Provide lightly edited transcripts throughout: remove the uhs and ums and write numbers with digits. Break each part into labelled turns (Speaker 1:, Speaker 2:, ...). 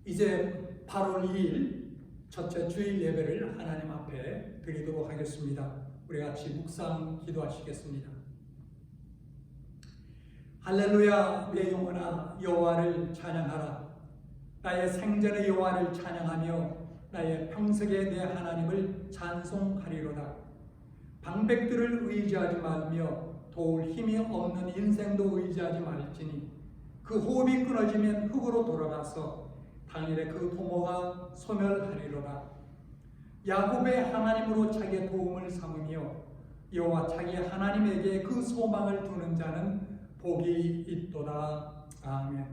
Speaker 1: 이제 8월 2일 첫째 주일 예배를 하나님 앞에 드리도록 하겠습니다. 우리 같이 묵상 기도하시겠습니다. 할렐루야, 내 영혼아 여호와를 찬양하라. 나의 생전의 여호와를 찬양하며 나의 평생의 내 하나님을 찬송하리로다. 방백들을 의지하지 말며 도울 힘이 없는 인생도 의지하지 말지니 그 호흡이 끊어지면 흙으로 돌아가서 당일에 그 도모가 소멸하리로다. 야곱의 하나님으로 자기의 도움을 삼으며 여호와 자기 하나님에게 그 소망을 두는 자는 복이 있도다. 아멘.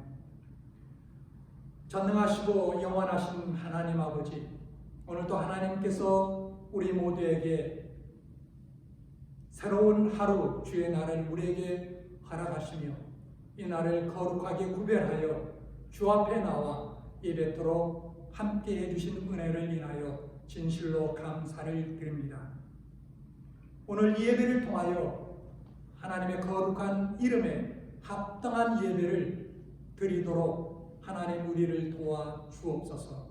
Speaker 1: 전능하시고 영원하신 하나님 아버지, 오늘도 하나님께서 우리 모두에게 새로운 하루, 주의 날을 우리에게 허락하시며 이 날을 거룩하게 구별하여 주 앞에 나와 예배토록 함께 해주신 은혜를 인하여 진실로 감사를 드립니다. 오늘 이 예배를 통하여 하나님의 거룩한 이름에 합당한 예배를 드리도록 하나님 우리를 도와 주옵소서.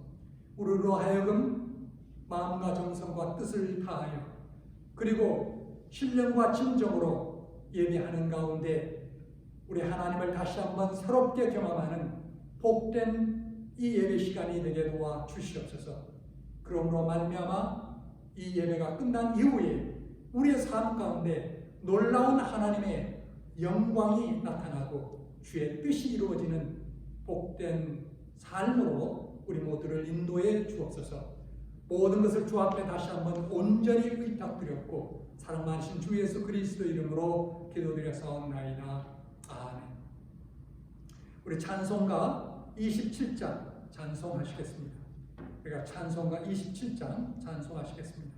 Speaker 1: 우리로 하여금 마음과 정성과 뜻을 다하여 그리고 신령과 진정으로 예배하는 가운데 우리 하나님을 다시 한번 새롭게 경험하는 복된 이 예배 시간이 되게 도와 주시옵소서. 그러므로 말미암아 이 예배가 끝난 이후에 우리의 삶 가운데 놀라운 하나님의 영광이 나타나고 주의 뜻이 이루어지는 복된 삶으로 우리 모두를 인도해 주옵소서. 모든 것을 주 앞에 다시 한번 온전히 의탁드렸고 사랑 많으신 주 예수 그리스도 이름으로 기도드려사옵나이다. 아멘. 우리 찬송가 27장 찬송하시겠습니다. 우리가 찬송가 27장 찬송하시겠습니다.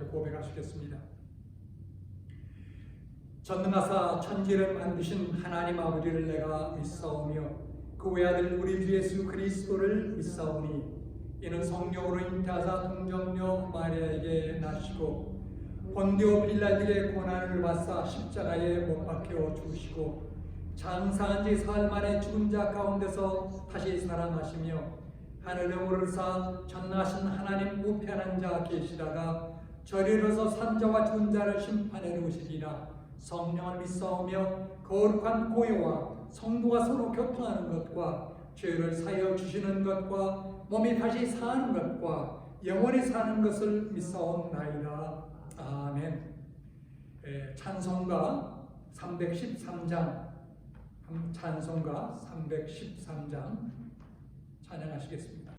Speaker 1: 앞에 고백하시겠습니다. 전능하사 천지를 만드신 하나님 아버지를 내가 믿사오며 그 외아들 우리 주 예수 그리스도를 믿사오니 이는 성령으로 잉태하사 동정녀 마리아에게 나시고 본디오 빌라에게 고난을 받사 십자가에 못 박혀 죽으시고 장사한 지 사흘 만에 죽은 자 가운데서 다시 살아나시며 하늘에 오르사 전능하신 하나님 우편한 자 계시다가 저리로서 산자와 죽은 자를 심판해 놓으시리라. 성령을 믿사오며 거룩한 고요와 성도가 서로 교통하는 것과 죄를 사하여 주시는 것과 몸이 다시 사는 것과 영원히 사는 것을 믿사옵나이다. 아멘. 찬송가 313장 찬송가 313장 찬양하시겠습니다.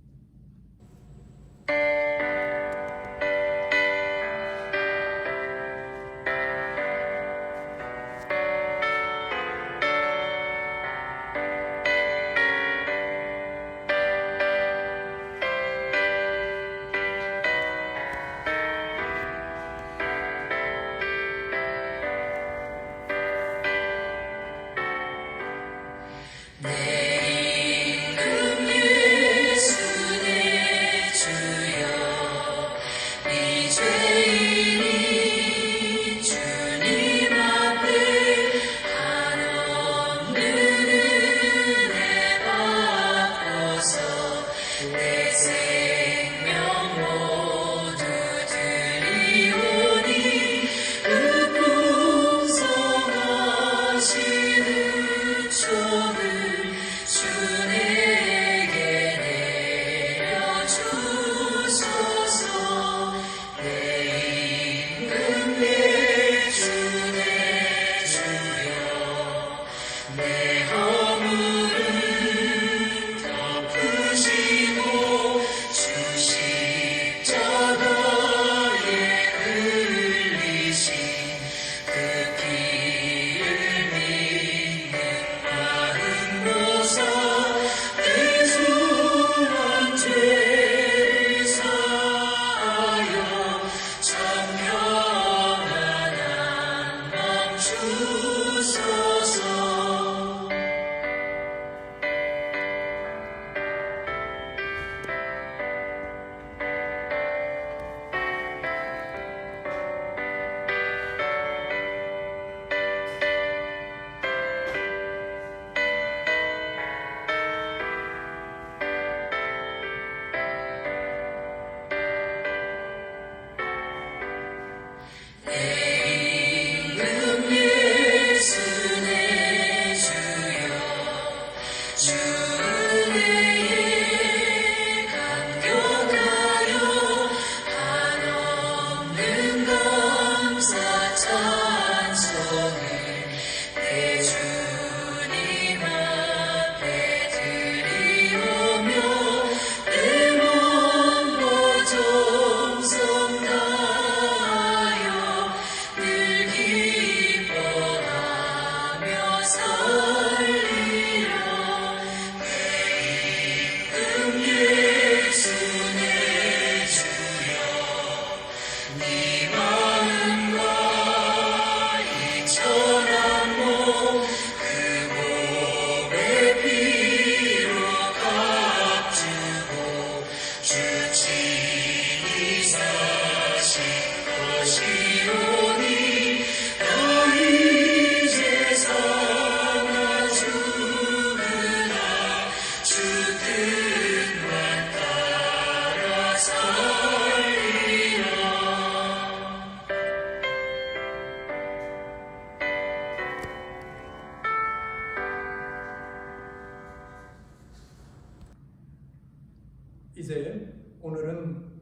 Speaker 1: 이제 오늘은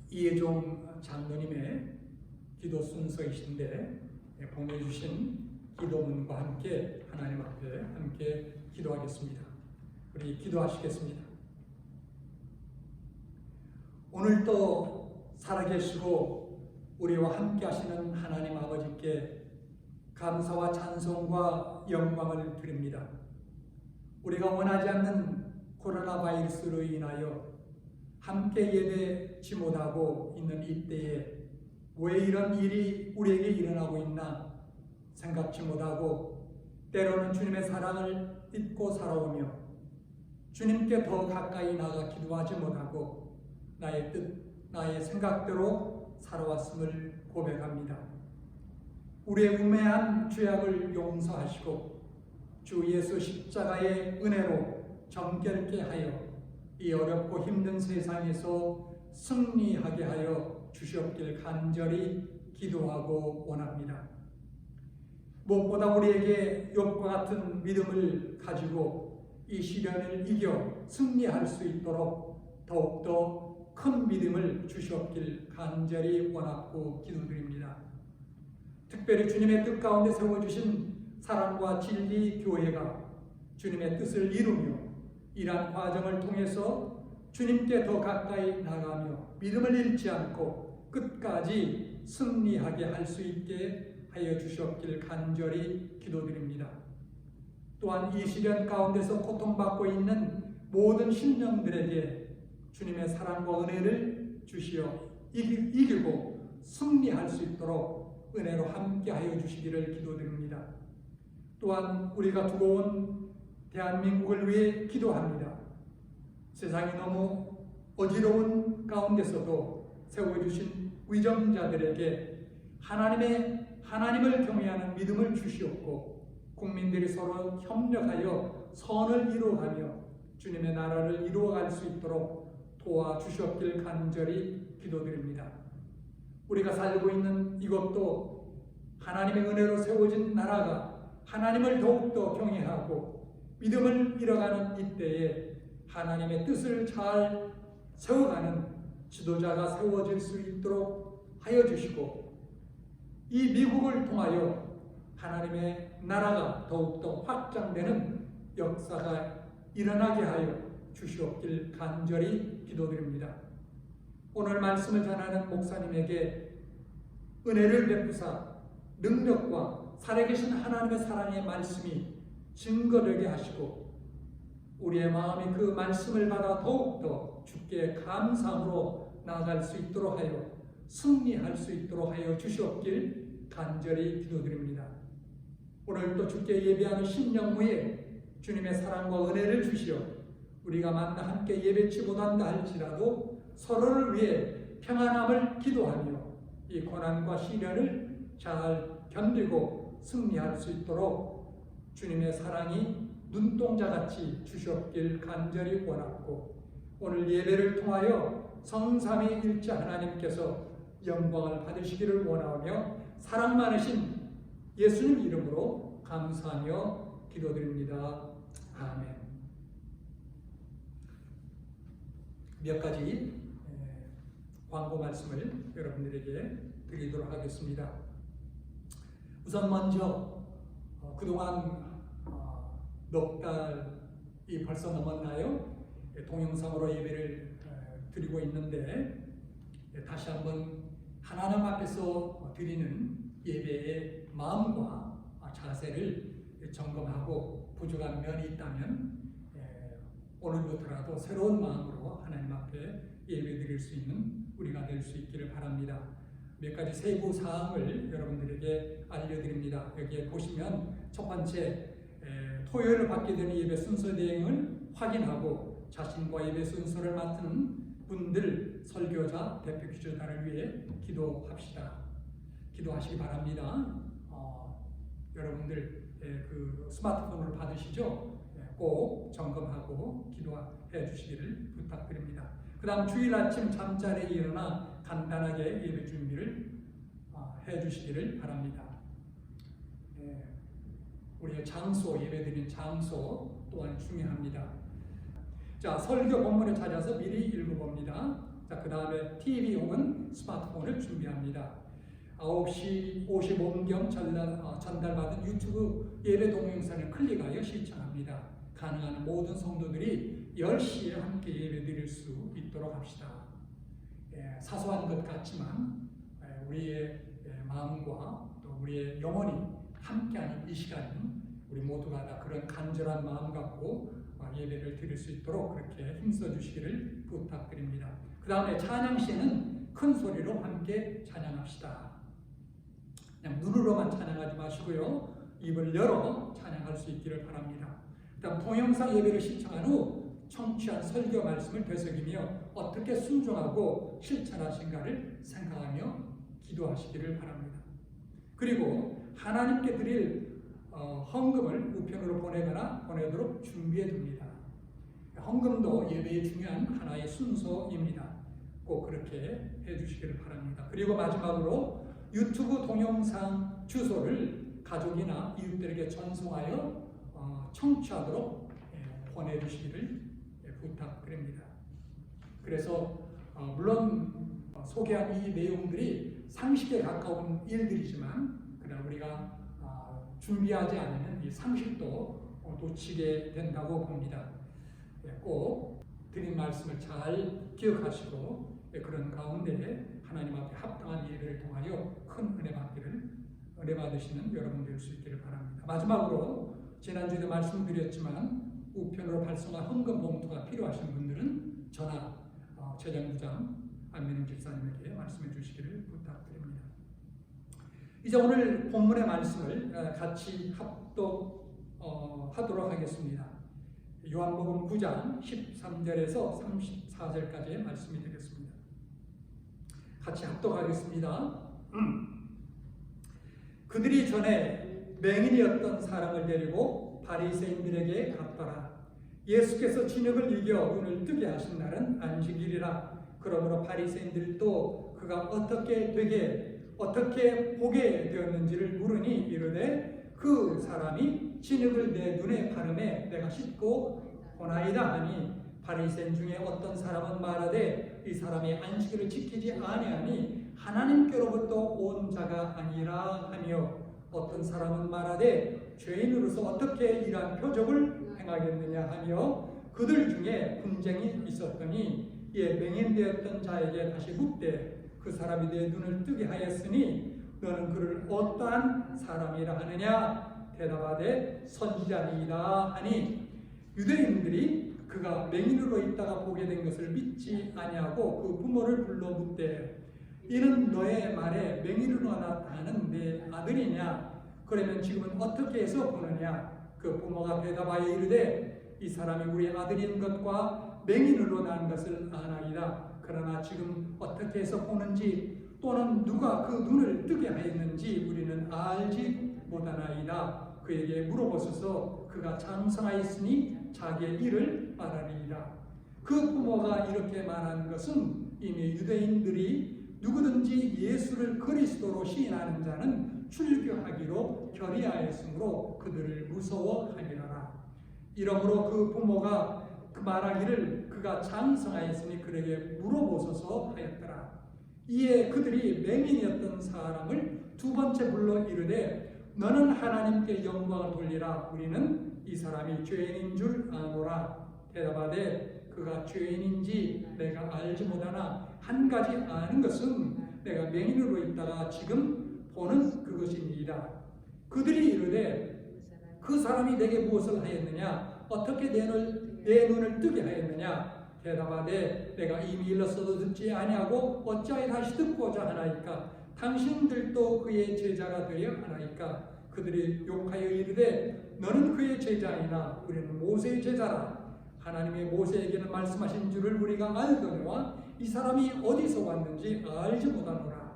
Speaker 1: 이혜종 장로님의 기도 순서이신데 보내주신 기도문과 함께 하나님 앞에 함께 기도하겠습니다. 우리 기도하시겠습니다. 오늘도 살아계시고 우리와 함께 하시는 하나님 아버지께 감사와 찬송과 영광을 드립니다. 우리가 원하지 않는 코로나 바이러스로 인하여 함께 예배치 못하고 있는 이때에 왜 이런 일이 우리에게 일어나고 있나 생각지 못하고 때로는 주님의 사랑을 잊고 살아오며 주님께 더 가까이 나가 기도하지 못하고 나의 뜻, 나의 생각대로 살아왔음을 고백합니다. 우리의 우매한 죄악을 용서하시고 주 예수 십자가의 은혜로 정결케 하여 이 어렵고 힘든 세상에서 승리하게 하여 주시옵길 간절히 기도하고 원합니다. 무엇보다 우리에게 욥과 같은 믿음을 가지고 이 시련을 이겨 승리할 수 있도록 더욱더 큰 믿음을 주시옵길 간절히 원하고 기도드립니다. 특별히 주님의 뜻 가운데 세워주신 사랑과 진리 교회가 주님의 뜻을 이루며 이러한 과정을 통해서 주님께 더 가까이 나가며 믿음을 잃지 않고 끝까지 승리하게 할 수 있게 하여 주시옵길 간절히 기도드립니다. 또한 이 시련 가운데서 고통받고 있는 모든 심령들에게 주님의 사랑과 은혜를 주시어 이기고 승리할 수 있도록 은혜로 함께하여 주시기를 기도드립니다. 또한 우리가 두고 온 대한민국을 위해 기도합니다. 세상이 너무 어지러운 가운데서도 세워주신 위정자들에게 하나님을 경외하는 믿음을 주시옵고 국민들이 서로 협력하여 선을 이루어가며 주님의 나라를 이루어갈 수 있도록 도와주셨길 간절히 기도드립니다. 우리가 살고 있는 이것도 하나님의 은혜로 세워진 나라가 하나님을 더욱더 경외하고 믿음을 잃어가는 이때에 하나님의 뜻을 잘 세워가는 지도자가 세워질 수 있도록 하여 주시고 이 미국을 통하여 하나님의 나라가 더욱더 확장되는 역사가 일어나게 하여 주시옵길 간절히 기도드립니다. 오늘 말씀을 전하는 목사님에게 은혜를 베푸사 능력과 살아계신 하나님의 사랑의 말씀이 증거되게 하시고 우리의 마음이 그 말씀을 받아 더욱더 주께 감사함으로 나아갈 수 있도록 하여 승리할 수 있도록 하여 주시옵길 간절히 기도드립니다. 오늘도 주께 예배하는 신령후에 주님의 사랑과 은혜를 주시어 우리가 만나 함께 예배치 못한다 할지라도 서로를 위해 평안함을 기도하며 이 고난과 시련을 잘 견디고 승리할 수 있도록 주님의 사랑이 눈동자같이 주시옵길 간절히 원하고 오늘 예배를 통하여 성삼위일체 하나님께서 영광을 받으시기를 원하며 사랑 많으신 예수님 이름으로 감사하며 기도드립니다. 아멘. 몇 가지 광고 말씀을 여러분들에게 드리도록 하겠습니다. 우선 먼저 그동안 넉 달이 벌써 넘었나요? 동영상으로 예배를 드리고 있는데 다시 한번 하나님 앞에서 드리는 예배의 마음과 자세를 점검하고 부족한 면이 있다면 오늘부터라도 새로운 마음으로 하나님 앞에 예배드릴 수 있는 우리가 될 수 있기를 바랍니다. 몇 가지 세부 사항을 여러분들에게 알려드립니다. 여기에 보시면 첫 번째 토요일을 받게 되는 예배 순서 대행을 확인하고 자신과 예배 순서를 맡은 분들 설교자, 대표 기도자를 위해 기도하시기 바랍니다. 여러분들 그 스마트폰으로 받으시죠? 꼭 점검하고 기도해 주시기를 부탁드립니다. 그 다음 주일 아침 잠자리에 일어나 간단하게 예배 준비를 해 주시기를 바랍니다. 우리의 장소, 예배드리는 장소 또한 중요합니다. 자, 설교 본문을 찾아서 미리 읽어봅니다. 자, 그 다음에 TV 혹은 스마트폰을 준비합니다. 9시 55분경 전달받은 유튜브 예배 동영상을 클릭하여 시청합니다. 가능한 모든 성도들이 10시에 함께 예배 드릴 수 있도록 합시다. 사소한 것 같지만 우리의 마음과 또 우리의 영혼이 함께하는 이 시간 우리 모두가 다 그런 간절한 마음 갖고 예배를 드릴 수 있도록 그렇게 힘써 주시기를 부탁드립니다. 그 다음에 찬양 시에는 큰 소리로 함께 찬양합시다. 그냥 눈으로만 찬양하지 마시고요. 입을 열어 찬양할 수 있기를 바랍니다. 일단 동영상 예배를 신청한 후 청취한 설교 말씀을 되새기며 어떻게 순종하고 실천하신가를 생각하며 기도하시기를 바랍니다. 그리고 하나님께 드릴 헌금을 우편으로 보내도록 준비해 둡니다. 헌금도 예배의 중요한 하나의 순서입니다. 꼭 그렇게 해주시기를 바랍니다. 그리고 마지막으로 유튜브 동영상 주소를 가족이나 이웃들에게 전송하여 청취하도록 보내주시기를 부탁드립니다. 그래서 물론 소개한 이 내용들이 상식에 가까운 일들이지만 그러나 우리가 준비하지 않으면 이 상식도 놓치게 된다고 봅니다. 꼭 드린 말씀을 잘 기억하시고 그런 가운데 하나님 앞에 합당한 예배를 통하여 큰 은혜 받으시는 여러분 될 수 있기를 바랍니다. 마지막으로 지난주에도 말씀드렸지만 우편으로 발송한 헌금 봉투가 필요하신 분들은 전화 재정부장 안민웅 집사님에게 말씀해 주시기를 부탁드립니다. 이제 오늘 본문의 말씀을 같이 합독하도록 하겠습니다. 요한복음 9장 13절에서 34절까지의 말씀이 되겠습니다. 같이 합독하겠습니다. 그들이 전에 맹인이었던 사람을 데리고 바리새인들에게 갔더라. 예수께서 진흙을 이겨 눈을 뜨게 하신 날은 안식일이라. 그러므로 바리새인들도 그가 어떻게 보게 되었는지를 물으니 이르되 그 사람이 진흙을 내 눈에 바르매 내가 씻고 보나이다 하니 바리새인 중에 어떤 사람은 말하되 이 사람이 안식일을 지키지 아니하니 하나님께로부터 온 자가 아니라 하며 어떤 사람은 말하되 죄인으로서 어떻게 이러한 표적을 행하겠느냐 하며 그들 중에 분쟁이 있었더니 이에 맹인되었던 자에게 다시 묻되 그 사람이 내 눈을 뜨게 하였으니 너는 그를 어떠한 사람이라 하느냐 대답하되 선지자니이다 하니 유대인들이 그가 맹인으로 있다가 보게 된 것을 믿지 아니하고 그 부모를 불러 묻되 이는 너의 말에 맹인으로 나타나는 내 아들이냐 그러면 지금은 어떻게 해서 보느냐 그 부모가 대답하여 이르되 이 사람이 우리 아들인 것과 맹인으로 난 것을 아나이다. 그러나 지금 어떻게 해서 보는지 또는 누가 그 눈을 뜨게 하였는지 우리는 알지 못하나이다. 그에게 물어보소서. 그가 장성하였으니 자기의 일을 말하리이다. 그 부모가 이렇게 말한 것은 이미 유대인들이 누구든지 예수를 그리스도로 시인하는 자는 출교하기로 결의하였으므로 그들을 무서워하리라. 이러므로 그 부모가 그 말하기를 그가 장성하였으니 그에게 물어보소서 하였더라. 이에 그들이 맹인이었던 사람을 두 번째 불러 이르되 너는 하나님께 영광을 돌리라. 우리는 이 사람이 죄인인 줄 아노라. 대답하되 그가 죄인인지 내가 알지 못하나 한 가지 아는 것은 내가 맹인으로 있다가 지금 보는 그것이니이다. 그들이 이르되 그 사람이 내게 무엇을 하였느냐? 어떻게 내 눈을 뜨게 하였느냐? 대답하되 내가 이미 일렀어도 듣지 아니하고 어찌하여 다시 듣고자 하나이까? 당신들도 그의 제자가 되어 하나이까? 그들이 욕하여 이르되 너는 그의 제자이나 우리는 모세의 제자라. 하나님의 모세에게는 말씀하신 줄을 우리가 알거니와 이 사람이 어디서 왔는지 알지 못하노라.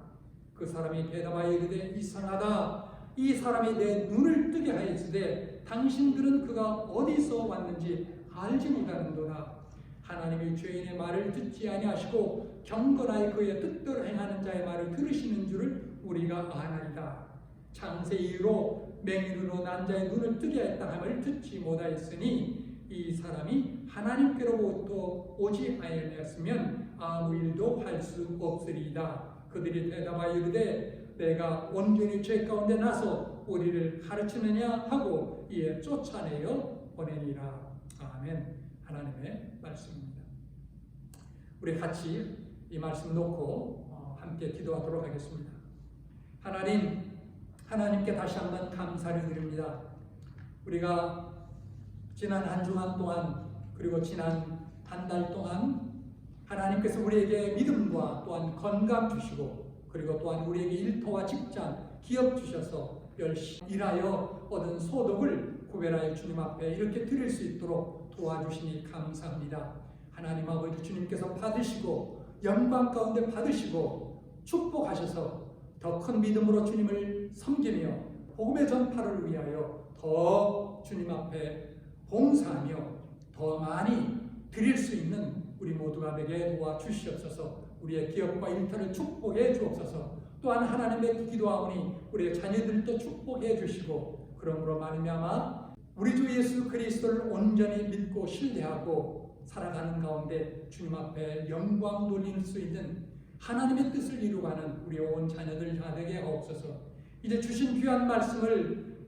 Speaker 1: 그 사람이 대답하여 이르되 이상하다. 이 사람이 내 눈을 뜨게 하였으되 당신들은 그가 어디서 왔는지 알지 못하는도다. 하나님이 죄인의 말을 듣지 아니하시고 경건하여 그의 뜻대로 행하는 자의 말을 들으시는 줄을 우리가 아나이다. 창세 이후로 맹인으로 난 자의 눈을 뜨게 했다 함을 듣지 못하였으니 이 사람이 하나님께로부터 오지 아니하였으면 아무 일도 할 수 없으리이다. 그들이 대답하여 이르되 내가 온전히 죄 가운데 나서 우리를 가르치느냐 하고 이에 쫓아내어 보내니라. 아멘. 하나님의 말씀입니다. 우리 같이 이 말씀 놓고 함께 기도하도록 하겠습니다. 하나님께 다시 한번 감사를 드립니다. 우리가 지난 한 주간 동안 그리고 지난 한 달 동안 하나님께서 우리에게 믿음과 또한 건강 주시고 그리고 또한 우리에게 일터와 직장, 기업 주셔서 열심히 일하여 얻은 소득을 구별하여 주님 앞에 이렇게 드릴 수 있도록 도와주시니 감사합니다. 하나님 아버지 주님께서 받으시고 영광 가운데 받으시고 축복하셔서 더 큰 믿음으로 주님을 섬기며 복음의 전파를 위하여 더 주님 앞에 봉사하며 더 많이 드릴 수 있는 우리 모두가 되게 도와주시옵소서. 우리의 기업과 일터를 축복해 주옵소서. 또한 하나님의 기도하오니 우리의 자녀들도 축복해 주시고 그러므로 말미암아 우리 주 예수 그리스도를 온전히 믿고 신뢰하고 살아가는 가운데 주님 앞에 영광 돌릴 수 있는 하나님의 뜻을 이루가는 우리 온 자녀들 다 되게 하옵소서. 이제 주신 귀한 말씀을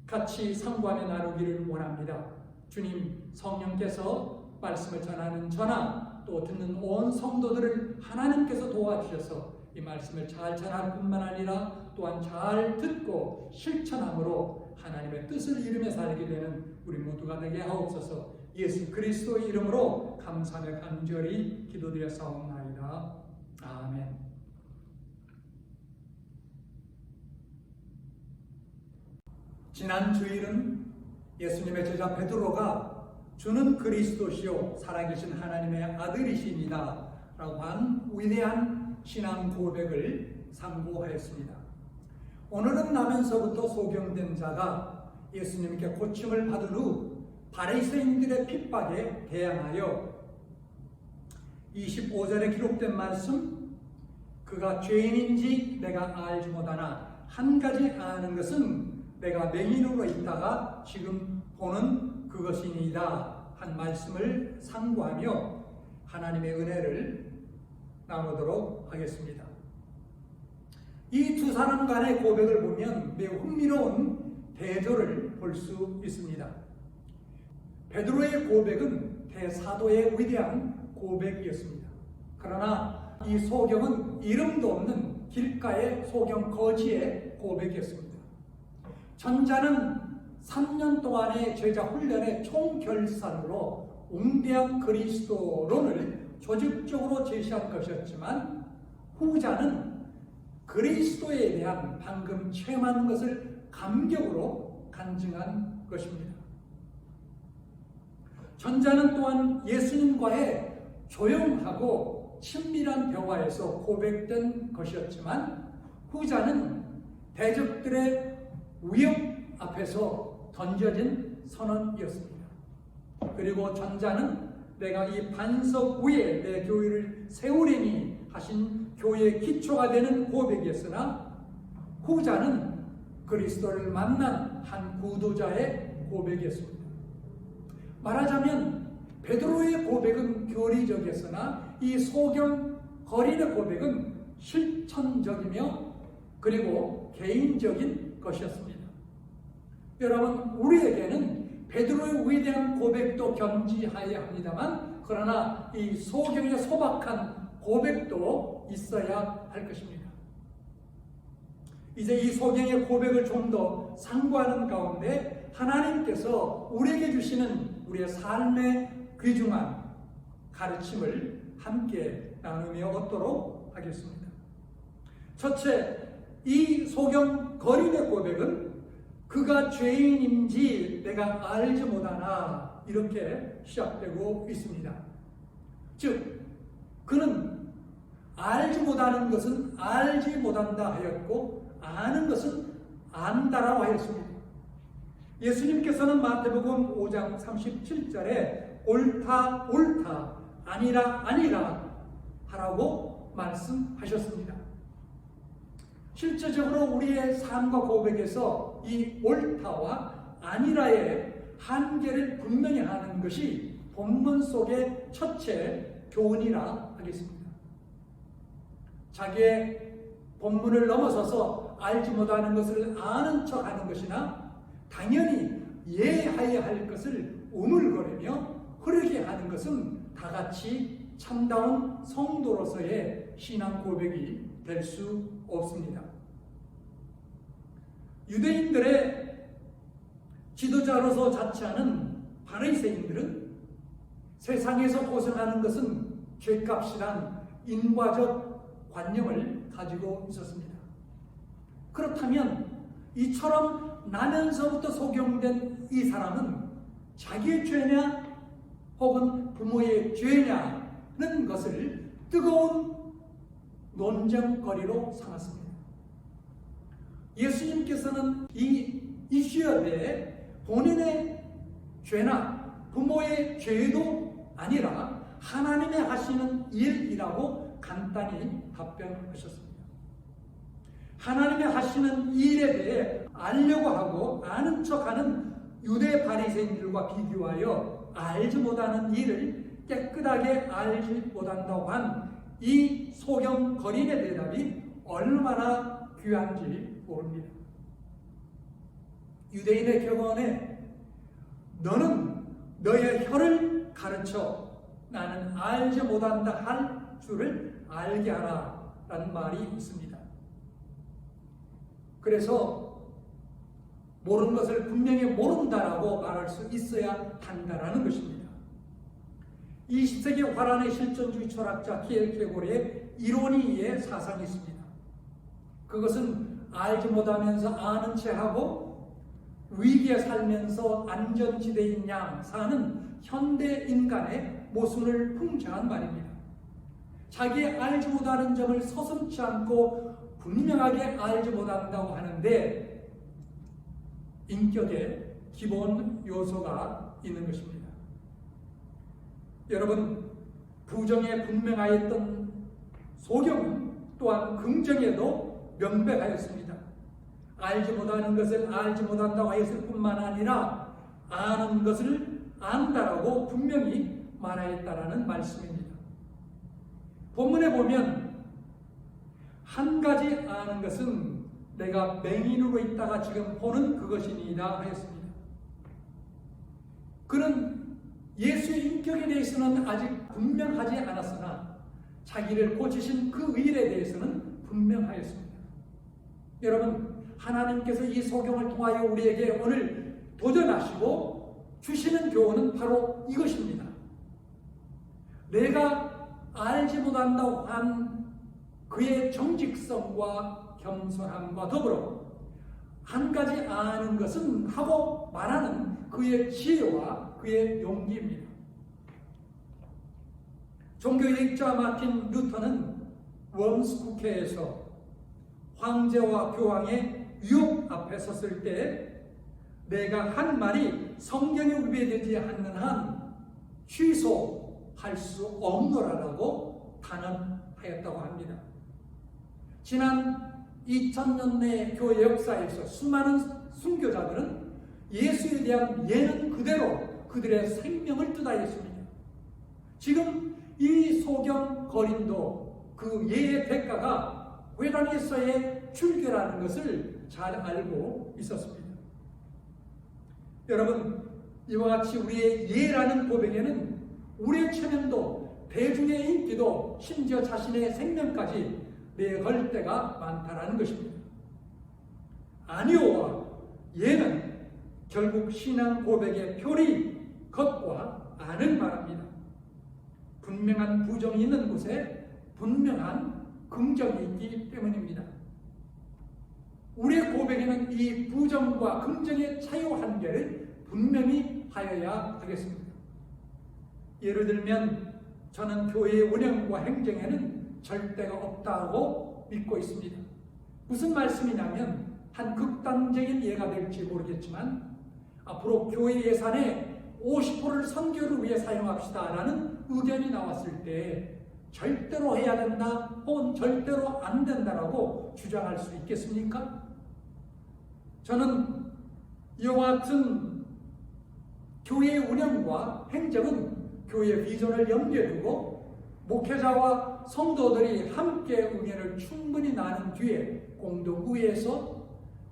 Speaker 1: 같이 상고하며 나누기를 원합니다. 주님 성령께서 말씀을 전하는 저나 또 듣는 온 성도들을 하나님께서 도와주셔서 이 말씀을 잘 전할 뿐만 아니라 또한 잘 듣고 실천함으로 하나님의 뜻을 이루며 살게 되는 우리 모두가 되게 하옵소서. 예수 그리스도의 이름으로 감사하며 간절히 기도드렸사옵나이다. 아멘. 지난 주일은 예수님의 제자 베드로가 주는 그리스도시요 살아계신 하나님의 아들이십니다 라고 한 위대한 신앙 고백을 상고하였습니다. 오늘은 나면서부터 소경된 자가 예수님께 고침을 받은 후 바리새인들의 핍박에 대항하여 25절에 기록된 말씀, 그가 죄인인지 내가 알지 못하나 한 가지 아는 것은 내가 맹인으로 있다가 지금 보는 그것이니이다 한 말씀을 상고하며 하나님의 은혜를 나누도록 하겠습니다. 이 두 사람 간의 고백을 보면 매우 흥미로운 대조를 볼 수 있습니다. 베드로의 고백은 대사도의 위대한 고백이었습니다. 그러나 이 소경은 이름도 없는 길가의 소경 거지의 고백이었습니다. 전자는 3년 동안의 제자 훈련의 총결산으로 웅대한 그리스도론을 조직적으로 제시한 것이었지만 후자는 그리스도에 대한 방금 체험하는 것을 감격으로 간증한 것입니다. 전자는 또한 예수님과의 조용하고 친밀한 대화에서 고백된 것이었지만 후자는 대적들의 위협 앞에서 던져진 선언이었습니다. 그리고 전자는 내가 이 반석 위에 내 교회를 세우리니 하신 교회의 기초가 되는 고백이었으나 후자는 그리스도를 만난 한 구도자의 고백이었습니다. 말하자면 베드로의 고백은 교리적이었으나 이 소경 거린의 고백은 실천적이며 그리고 개인적인 것이었습니다. 여러분, 우리에게는 베드로의 위대한 고백도 겸지하여야 합니다만 그러나 이 소경의 소박한 고백도 있어야 할 것입니다. 이제 이 소경의 고백을 좀 더 상고하는 가운데 하나님께서 우리에게 주시는 우리의 삶의 귀중한 가르침을 함께 나누며 얻도록 하겠습니다. 첫째, 이 소경 거린의 고백은 그가 죄인인지 내가 알지 못하나 이렇게 시작되고 있습니다. 즉 그는 알지 못하는 것은 알지 못한다 하였고 아는 것은 안다라고 하였습니다. 예수님께서는 마태복음 5장 37절에 옳다 옳다 아니라 아니라 하라고 말씀하셨습니다. 실제적으로 우리의 삶과 고백에서 이 옳다와 아니라의 한계를 분명히 하는 것이 본문 속의 첫째 교훈이라 하겠습니다. 자기의 본문을 넘어서서 알지 못하는 것을 아는 척하는 것이나 당연히 이해해야 할 것을 우물거리며 흐르게 하는 것은 다 같이 참다운 성도로서의 신앙 고백이 될 수 없습니다. 유대인들의 지도자로서 자처하는 바리새인들은 세상에서 고생하는 것은 죗값이란 인과적 관념을 가지고 있었습니다. 그렇다면 이처럼 나면서부터 소경된 이 사람은 자기의 죄냐 혹은 부모의 죄냐는 것을 뜨거운 논쟁거리로 삼았습니다. 예수님께서는 이 이슈에 대해 본인의 죄나 부모의 죄도 아니라 하나님의 하시는 일이라고 간단히 답변하셨습니다. 하나님의 하시는 일에 대해 알려고 하고 아는 척하는 유대 바리새인들과 비교하여 알지 못하는 일을 깨끗하게 알지 못한다고 한 이 소경거린의 대답이 얼마나 귀한지 모릅니다. 유대인의 격언에 너는 너의 혀를 가르쳐 나는 알지 못한다 할 줄을 알게 하라 라는 말이 있습니다. 그래서 모르는 것을 분명히 모른다라고 말할 수 있어야 한다라는 것입니다. 20세기 화란의 실존주의 철학자 키엘케고르의 이로니의 사상이 있습니다. 그것은 알지 못하면서 아는 체하고 위기에 살면서 안전지대인 양 사는 현대 인간의 모순을 풍자한 말입니다. 자기의 알지 못하는 점을 서슴지 않고 분명하게 알지 못한다고 하는데 인격의 기본 요소가 있는 것입니다. 여러분, 부정에 분명하였던 소경은 또한 긍정에도 명백하였습니다. 알지 못하는 것을 알지 못한다고 했을 뿐만 아니라 아는 것을 안다라고 분명히 말하였다라는 말씀입니다. 본문에 보면 한 가지 아는 것은 내가 맹인으로 있다가 지금 보는 그것이니이다 하였습니다. 그는 예수의 인격에 대해서는 아직 분명하지 않았으나 자기를 고치신 그 일에 대해서는 분명하였습니다. 여러분, 하나님께서 이 소경을 통하여 우리에게 오늘 도전하시고 주시는 교훈은 바로 이것입니다. 내가 알지 못한다고 한 그의 정직성과 겸손함과 더불어 한 가지 아는 것은 하고 말하는 그의 지혜와 그의 용기입니다. 종교개혁자 마틴 루터는 웜스 국회에서 황제와 교황의 유혹 앞에 섰을 때 내가 한 말이 성경에 위배되지 않는 한 취소할 수 없노라라고 단언하였다고 합니다. 지난 2000년의 교회 역사에서 수많은 순교자들은 예수에 대한 예는 그대로 그들의 생명을 뜻하였습니다. 지금 이 소경거린도 그 예의 대가가 회당에서의 출교라는 것을 잘 알고 있었습니다. 여러분, 이와 같이 우리의 예라는 고백에는 우리의 체면도 대중의 인기도 심지어 자신의 생명까지 내걸 때가 많다라는 것입니다. 아니오와 예는 결국 신앙 고백의 표리 것과 안을 말합니다. 분명한 부정이 있는 곳에 분명한 긍정이 있기 때문입니다. 우리의 고백에는 이 부정과 긍정의 차이와 한계를 분명히 하여야 하겠습니다. 예를 들면 저는 교회의 운영과 행정에는 절대가 없다고 믿고 있습니다. 무슨 말씀이냐면 한 극단적인 예가 될지 모르겠지만 앞으로 교회 예산의 50%를 선교를 위해 사용합시다라는 의견이 나왔을 때 절대로 해야 된다 혹은 절대로 안 된다라고 주장할 수 있겠습니까? 저는 이와 같은 교회의 운영과 행정은 교회의 비전을 염두에 두고 목회자와 성도들이 함께 의견을 충분히 나눈 뒤에 공동구에서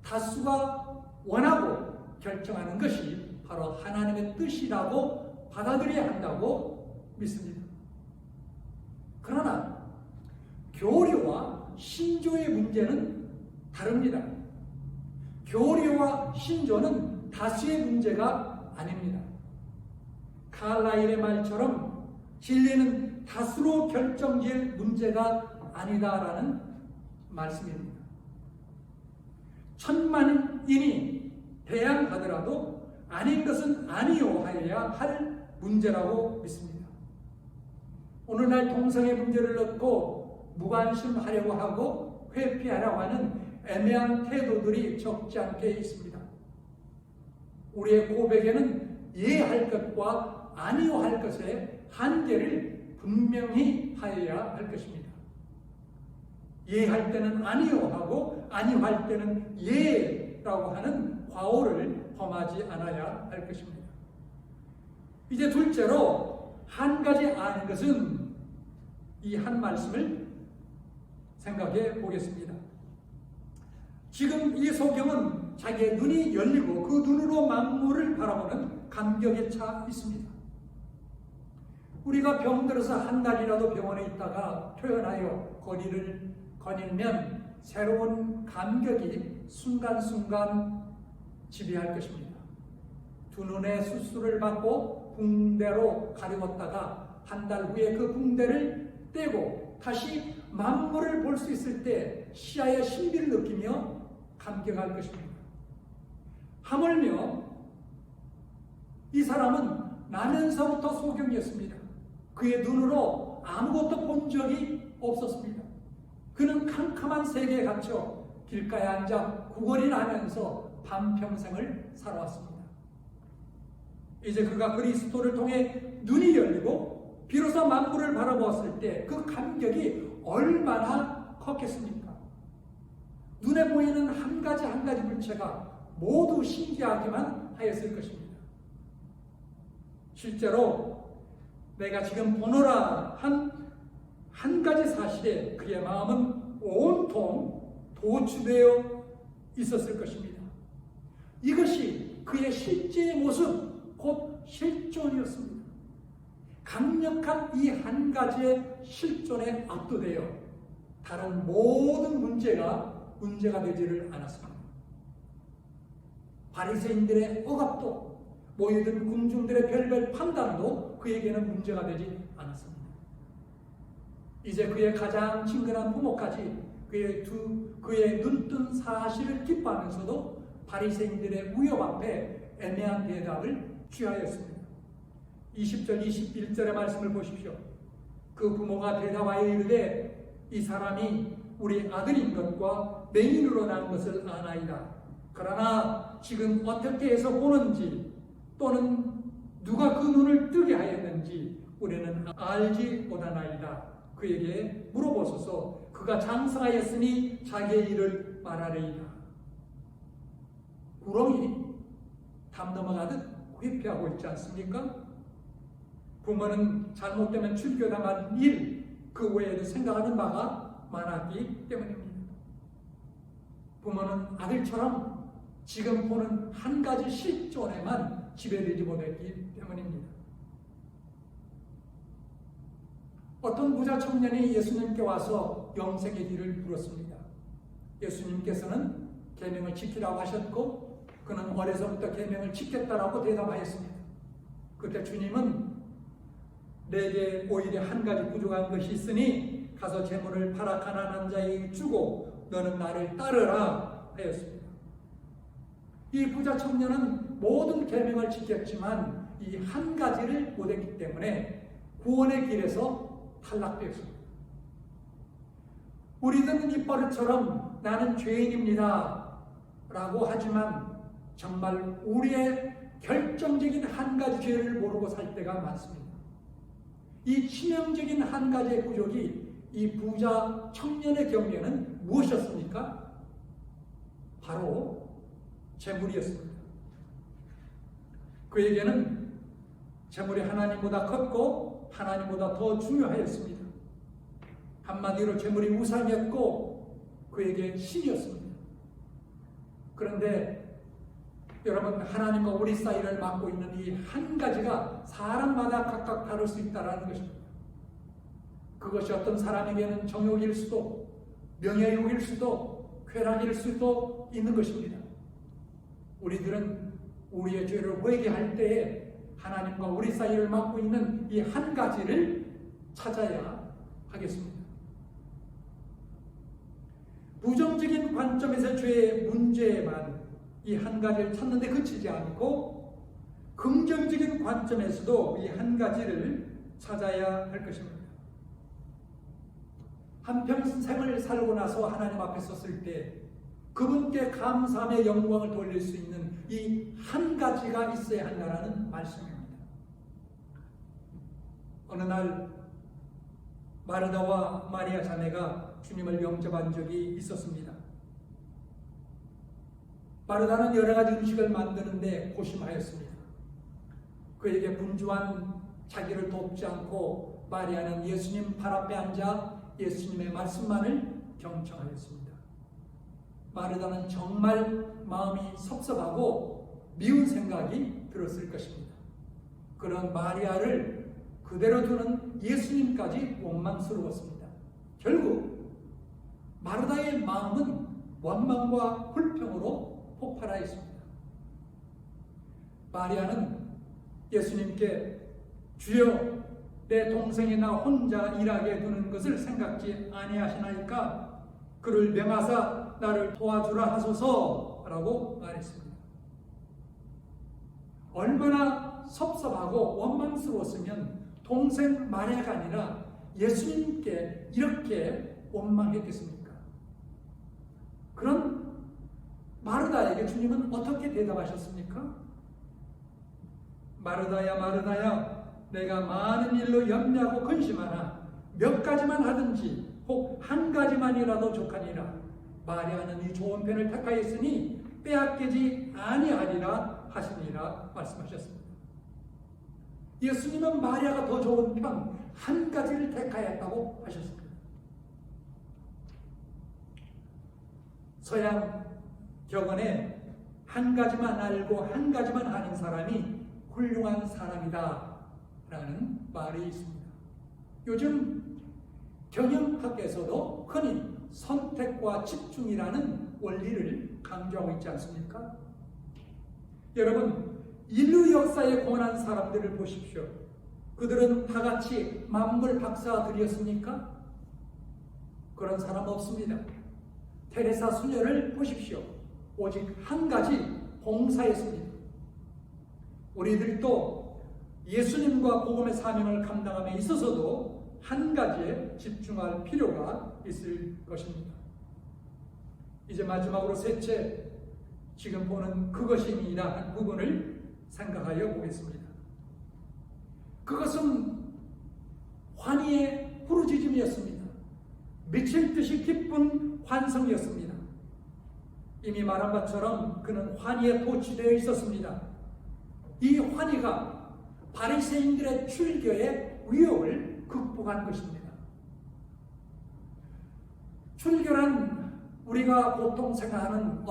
Speaker 1: 다수가 원하고 결정하는 것이 바로 하나님의 뜻이라고 받아들여야 한다고 믿습니다. 그러나 교리와 신조의 문제는 다릅니다. 교리와 신조는 다수의 문제가 아닙니다. 칼라일의 말처럼 진리는 다수로 결정질 문제가 아니다라는 말씀입니다. 천만인이 대항하더라도 아닌 것은 아니요 하여야 할 문제라고 믿습니다. 오늘날 동성애 문제를 넣고 무관심하려고 하고 회피하려고 하는 애매한 태도들이 적지 않게 있습니다. 우리의 고백에는 예할 것과 아니요 할 것의 한계를 분명히 하여야 할 것입니다. 예할 때는 아니요 하고 아니요 할 때는 예라고 하는 과오를 범하지 않아야 할 것입니다. 이제 둘째로 한 가지 아는 것은 이 한 말씀을 생각해 보겠습니다. 지금 이 소경은 자기의 눈이 열리고 그 눈으로 만물을 바라보는 감격에 차 있습니다. 우리가 병들어서 한 달이라도 병원에 있다가 퇴원하여 거리를 거닐면 새로운 감격이 순간순간 지배할 것입니다. 두 눈의 수술을 받고 붕대로 가려웠다가 한 달 후에 그 붕대를 떼고 다시 만물을 볼 수 있을 때 시야의 신비를 느끼며 감격할 것입니다. 하물며 이 사람은 나면서부터 소경이었습니다. 그의 눈으로 아무것도 본 적이 없었습니다. 그는 캄캄한 세계에 갇혀 길가에 앉아 구걸이 나면서 반평생을 살아왔습니다. 이제 그가 그리스도를 통해 눈이 열리고 비로소 만물을 바라보았을 때 그 감격이 얼마나 컸겠습니까? 눈에 보이는 한 가지 물체가 모두 신기하기만 하였을 것입니다. 실제로 내가 지금 보노라 한 가지 사실에 그의 마음은 온통 도취되어 있었을 것입니다. 이것이 그의 실제의 모습, 곧 실존이었습니다. 강력한 이 한 가지의 실존에 압도되어 다른 모든 문제가 되지를 않았습니다. 바리새인들의 억압도, 모이든 군중들의 별별 판단도 그에게는 문제가 되지 않았습니다. 이제 그의 가장 친근한 부모까지 그의 눈뜬 사실을 기뻐하면서도 바리새인들의 위협 앞에 애매한 대답을 취하였습니다. 20절, 21절의 말씀을 보십시오. 그 부모가 대답하여 이르되 이 사람이 우리 아들인 것과 맹인으로 난 것을 아나이다. 그러나 지금 어떻게 해서 보는지 또는 누가 그 눈을 뜨게 하였는지 우리는 알지 못하나이다. 그에게 물어보소서. 그가 장성하였으니 자기의 일을 말하리이다. 구렁이 담 넘어가듯 회피하고 있지 않습니까? 부모는 잘못되면 출교당한 일, 그 외에도 생각하는 바가 많았기 때문입니다. 부모는 아들처럼 지금 보는 한 가지 실존에만 지배되지 못했기 때문입니다. 어떤 부자 청년이 예수님께 와서 영생의 길을 물었습니다. 예수님께서는 계명을 지키라고 하셨고 그는 어려서부터 계명을 지켰다라고 대답하였습니다. 그때 주님은 내게 오히려 한 가지 부족한 것이 있으니 가서 재물을 팔아 가난한 자에게 주고 너는 나를 따르라 하였습니다. 이 부자 청년은 모든 계명을 지켰지만 이 한 가지를 못했기 때문에 구원의 길에서 탈락되었습니다. 우리들은 이 버릇처럼 나는 죄인입니다 라고 하지만 정말 우리의 결정적인 한 가지 죄를 모르고 살 때가 많습니다. 이 치명적인 한 가지의 부족이 이 부자 청년의 경우에는 무엇이었습니까? 바로 재물이었습니다. 그에게는 재물이 하나님보다 컸고 하나님보다 더 중요하였습니다. 한마디로 재물이 우상이었고 그에게 신이었습니다. 그런데 여러분, 하나님과 우리 사이를 막고 있는 이 한 가지가 사람마다 각각 다를 수 있다는 것입니다. 그것이 어떤 사람에게는 정욕일 수도, 명예욕일 수도, 쾌락일 수도 있는 것입니다. 우리들은 우리의 죄를 회개할 때에 하나님과 우리 사이를 막고 있는 이 한 가지를 찾아야 하겠습니다. 부정적인 관점에서 죄의 문제만 이 한 가지를 찾는데 그치지 않고 긍정적인 관점에서도 이 한 가지를 찾아야 할 것입니다. 한평생을 살고 나서 하나님 앞에 섰을 때 그분께 감사함의 영광을 돌릴 수 있는 이 한 가지가 있어야 한다는 말씀입니다. 어느 날 마르다와 마리아 자매가 주님을 영접한 적이 있었습니다. 마르다는 여러 가지 음식을 만드는데 고심하였습니다. 그에게 분주한 자기를 돕지 않고 마리아는 예수님 발 앞에 앉아 예수님의 말씀만을 경청하였습니다. 마르다는 정말 마음이 섭섭하고 미운 생각이 들었을 것입니다. 그런 마리아를 그대로 두는 예수님까지 원망스러웠습니다. 결국 마르다의 마음은 원망과 불평으로 폭발하였습니다. 마리아는 예수님께 주여 내 동생이 나 혼자 일하게 두는 것을 생각지 아니하시나이까 그를 명하사 나를 도와주라 하소서라고 말했습니다. 얼마나 섭섭하고 원망스러웠으면 동생 마리아가 아니라 예수님께 이렇게 원망했겠습니까? 그런 마르다에게 주님은 어떻게 대답하셨습니까? 마르다야 마르다야 내가 많은 일로 염려하고 근심하나 몇 가지만 하든지 혹 한 가지만이라도 족하니라. 마리아는 이 좋은 편을 택하였으니 빼앗기지 아니하리라 하시니라 말씀하셨습니다. 예수님은 마리아가 더 좋은 편 한 가지를 택하였다고 하셨습니다. 서양 격언에 한 가지만 알고 한 가지만 하는 사람이 훌륭한 사람이다 라는 말이 있습니다. 요즘 경영학에서도 흔히 선택과 집중이라는 원리를 강조하고 있지 않습니까? 여러분, 인류 역사에 권한 사람들을 보십시오. 그들은 다 같이 만물 박사들이었습니까? 그런 사람 없습니다. 테레사 수녀를 보십시오. 오직 한 가지 봉사했습니다. 우리들도 예수님과 복음의 사명을 감당함에 있어서도 한 가지에 집중할 필요가 있을 것입니다. 이제 마지막으로 셋째, 지금 보는 그것입니다 한 부분을 생각하여 보겠습니다. 그것은 환희의 부르짖음이었습니다. 미칠 듯이 기쁜 환성이었습니다. 이미 말한 것처럼 그는 환희에 도취되어 있었습니다. 이 환희가 바리새인들의 출교의 위협을 극복한 것입니다. 출교란 우리가 보통 생각하는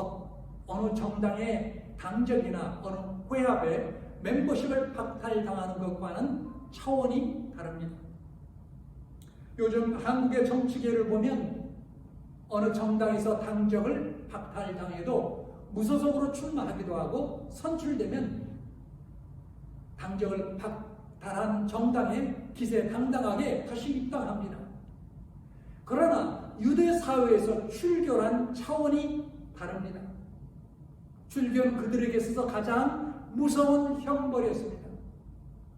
Speaker 1: 어느 정당의 당적이나 어느 회합의 멤버십을 박탈당하는 것과는 차원이 다릅니다. 요즘 한국의 정치계를 보면 어느 정당에서 당적을 박탈당해도 무소속으로 출마하기도 하고 선출되면 당적을 박탈한 정당에 기세당당하게 다시 입당합니다. 그러나 유대 사회에서 출교란 차원이 다릅니다. 출교는 그들에게 있어서 가장 무서운 형벌이었습니다.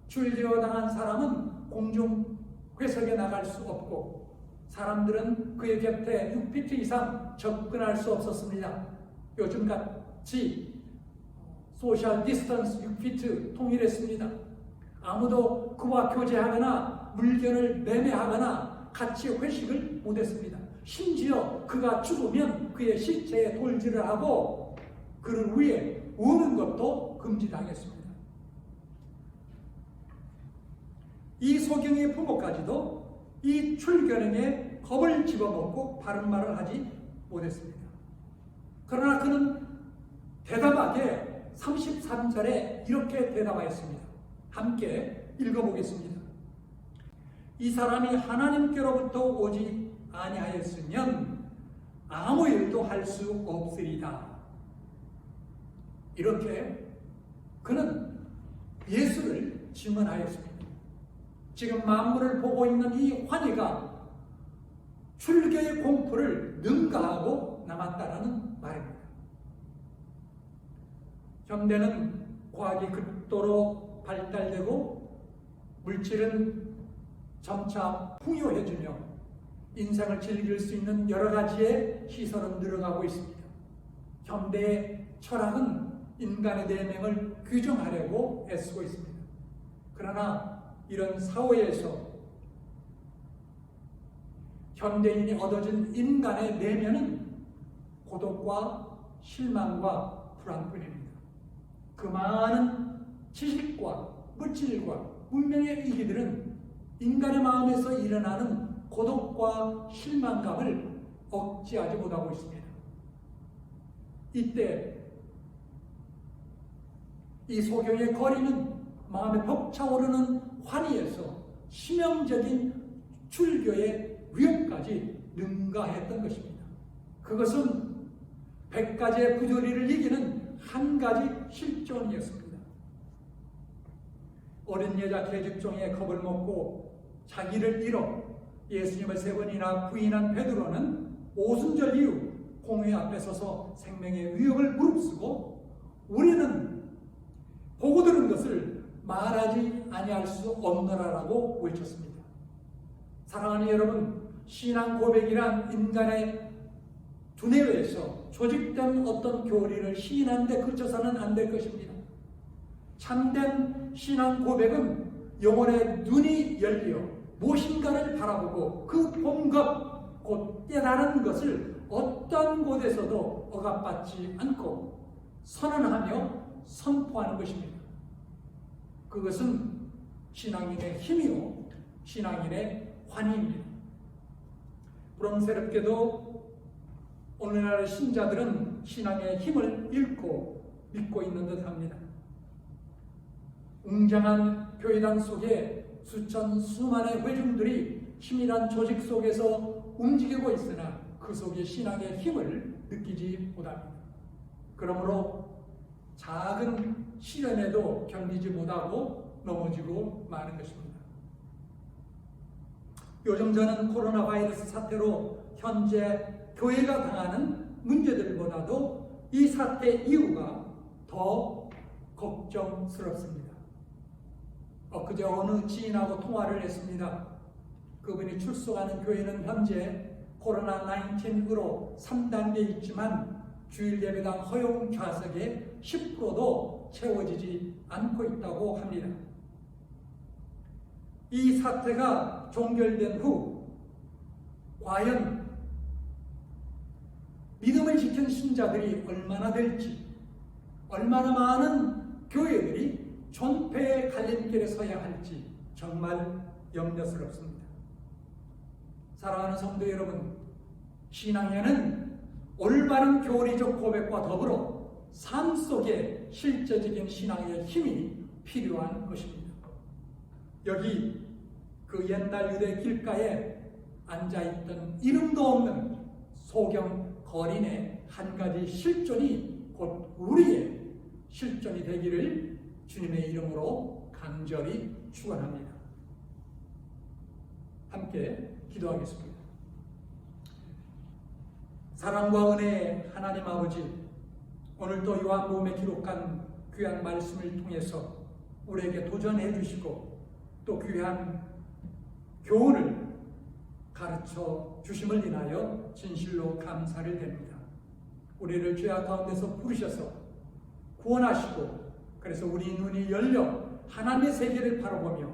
Speaker 1: 출교당한 사람은 공중 회석에 나갈 수 없고 사람들은 그의 곁에 6피트 이상 접근할 수 없었습니다. 요즘같이 소셜 디스턴스 6피트 통일했습니다. 아무도 그와 교제하거나 물건을 매매하거나 같이 회식을 못했습니다. 심지어 그가 죽으면 그의 시체에 돌질을 하고 그를 위해 우는 것도 금지당했습니다. 이 소경의 부모까지도 이 출교령에 겁을 집어먹고 바른 말을 하지 못했습니다. 그러나 그는 대담하게 33절에 이렇게 대답하였습니다. 함께 읽어보겠습니다. 이 사람이 하나님께로부터 오지 아니하였으면 아무 일도 할 수 없으리다. 이렇게 그는 예수를 증언하였습니다. 지금 만물을 보고 있는 이 환희가 출교의 공포를 능가하고 남았다라는 말입니다. 현대는 과학이 극도로 발달되고 물질은 점차 풍요해지며 인생을 즐길 수 있는 여러 가지의 시설은 늘어가고 있습니다. 현대의 철학은 인간의 내면을 규정하려고 애쓰고 있습니다. 그러나 이런 사회에서 현대인이 얻어진 인간의 내면은 고독과 실망과 불안뿐입니다. 그 많은 지식과 물질과 문명의 이기들은 인간의 마음에서 일어나는 고독과 실망감을 억제하지 못하고 있습니다. 이때 이 소경의 거리는 마음에 벅차오르는 환희에서 치명적인 출교의 위협까지 능가했던 것입니다. 그것은 100가지의 부조리를 이기는 한 가지 실존이었습니다. 어린 여자 계집종의 겁을 먹고 자기를 잃어 예수님을 3번이나 부인한 베드로는 오순절 이후 공회 앞에 서서 생명의 위협을 무릅쓰고 우리는 보고 들은 것을 말하지 아니할 수 없노라라고 외쳤습니다. 사랑하는 여러분, 신앙 고백이란 인간의 두뇌에서 조직된 어떤 교리를 시인한 데 그쳐서는 안 될 것입니다. 참된 신앙 고백은 영혼의 눈이 열려 무엇인가를 바라보고 그 본 것, 곧 깨달은 것을 어떤 곳에서도 억압받지 않고 선언하며 선포하는 것입니다. 그것은 신앙인의 힘이요 신앙인의 환희입니다. 부렁스럽게도 오늘날의 신자들은 신앙의 힘을 잃고 믿고 있는 듯합니다. 웅장한 교회당 속에 수많은 회중들이 치밀한 조직 속에서 움직이고 있으나 그 속에 신앙의 힘을 느끼지 못합니다. 그러므로 작은 시련에도 견디지 못하고 넘어지고 마는 것입니다. 요즘 저는 코로나 바이러스 사태로 현재 교회가 당하는 문제들보다도 이 사태 이유가 더 걱정스럽습니다. 엊그제 어느 지인하고 통화를 했습니다. 그분이 출석하는 교회는 현재 코로나19으로 3단계에 있지만 주일 예배당 허용 좌석의 10%도 채워지지 않고 있다고 합니다. 이 사태가 종결된 후 과연 믿음을 지킨 신자들이 얼마나 될지, 얼마나 많은 교회들이 존폐의 갈림길에 서야 할지 정말 염려스럽습니다. 사랑하는 성도 여러분, 신앙에는 올바른 교리적 고백과 더불어 삶 속에 실제적인 신앙의 힘이 필요한 것입니다. 여기 그 옛날 유대 길가에 앉아있던 이름도 없는 소경 거린의 한 가지 실존이 곧 우리의 실존이 되기를 주님의 이름으로 간절히 축원합니다. 함께 기도하겠습니다. 사랑과 은혜의 하나님 아버지, 오늘도 요한복음에 기록한 귀한 말씀을 통해서 우리에게 도전해 주시고 또 귀한 교훈을 가르쳐 주심을 인하여 진실로 감사를 드립니다. 우리를 죄악 가운데서 부르셔서 구원하시고 그래서 우리 눈이 열려 하나님의 세계를 바라보며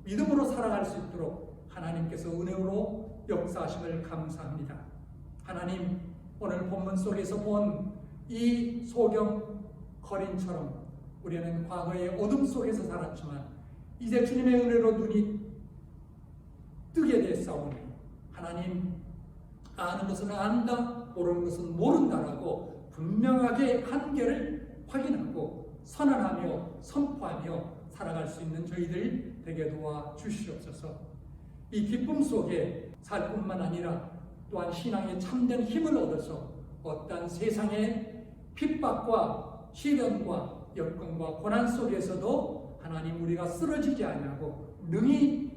Speaker 1: 믿음으로 살아갈 수 있도록 하나님께서 은혜로 역사하심을 감사합니다. 하나님, 오늘 본문 속에서 본 이 소경 거린처럼 우리는 과거의 어둠 속에서 살았지만 이제 주님의 은혜로 눈이 뜨게 됐사오니 하나님, 아는 것은 안다, 모르는 것은 모른다라고 분명하게 한계를 확인하고 선언하며 선포하며 살아갈 수 있는 저희들 되게 도와 주시옵소서. 이 기쁨 속에 살 뿐만 아니라 또한 신앙의 참된 힘을 얻어서 어떠한 세상의 핍박과 시련과 역경과 고난 속에서도 하나님 우리가 쓰러지지 아니하고 능히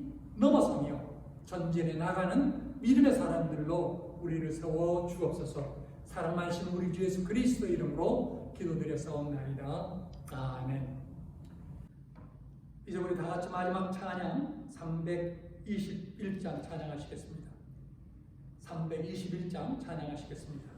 Speaker 1: 넘어서며 전진해 나가는 믿음의 사람들로 우리를 세워 주옵소서. 사랑 많으신 우리 주 예수 그리스도 이름으로 기도드렸사옵나이다. 아멘. 이제 우리 다 같이 마지막 찬양 321장 찬양하시겠습니다. 321장 찬양하시겠습니다.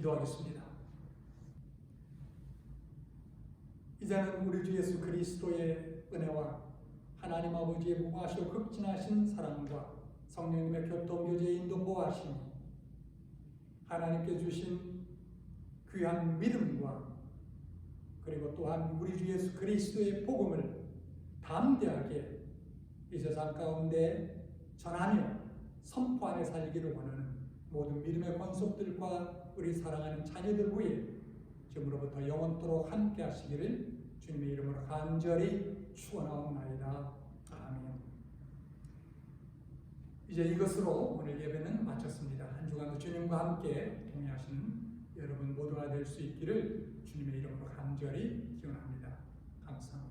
Speaker 1: 기도하겠습니다. 이제는 우리 주 예수 그리스도의 은혜와 하나님 아버지의 무궁하시고 극진하신 사랑과 성령님의 교통교제의 인도 보호하심이 하나님께 주신 귀한 믿음과 그리고 또한 우리 주 예수 그리스도의 복음을 담대하게 이 세상 가운데 전하며 선포하며 살기를 원하는 모든 믿음의 권속들과 우리 사랑하는 자녀들 위해 지금으로부터 영원토록 함께 하시기를 주님의 이름으로 간절히 축원하옵나이다. 아멘. 이제 이것으로 오늘 예배는 마쳤습니다. 한 주간도 주님과 함께 동행하시는 여러분 모두가 될 수 있기를 주님의 이름으로 간절히 기원합니다. 감사합니다.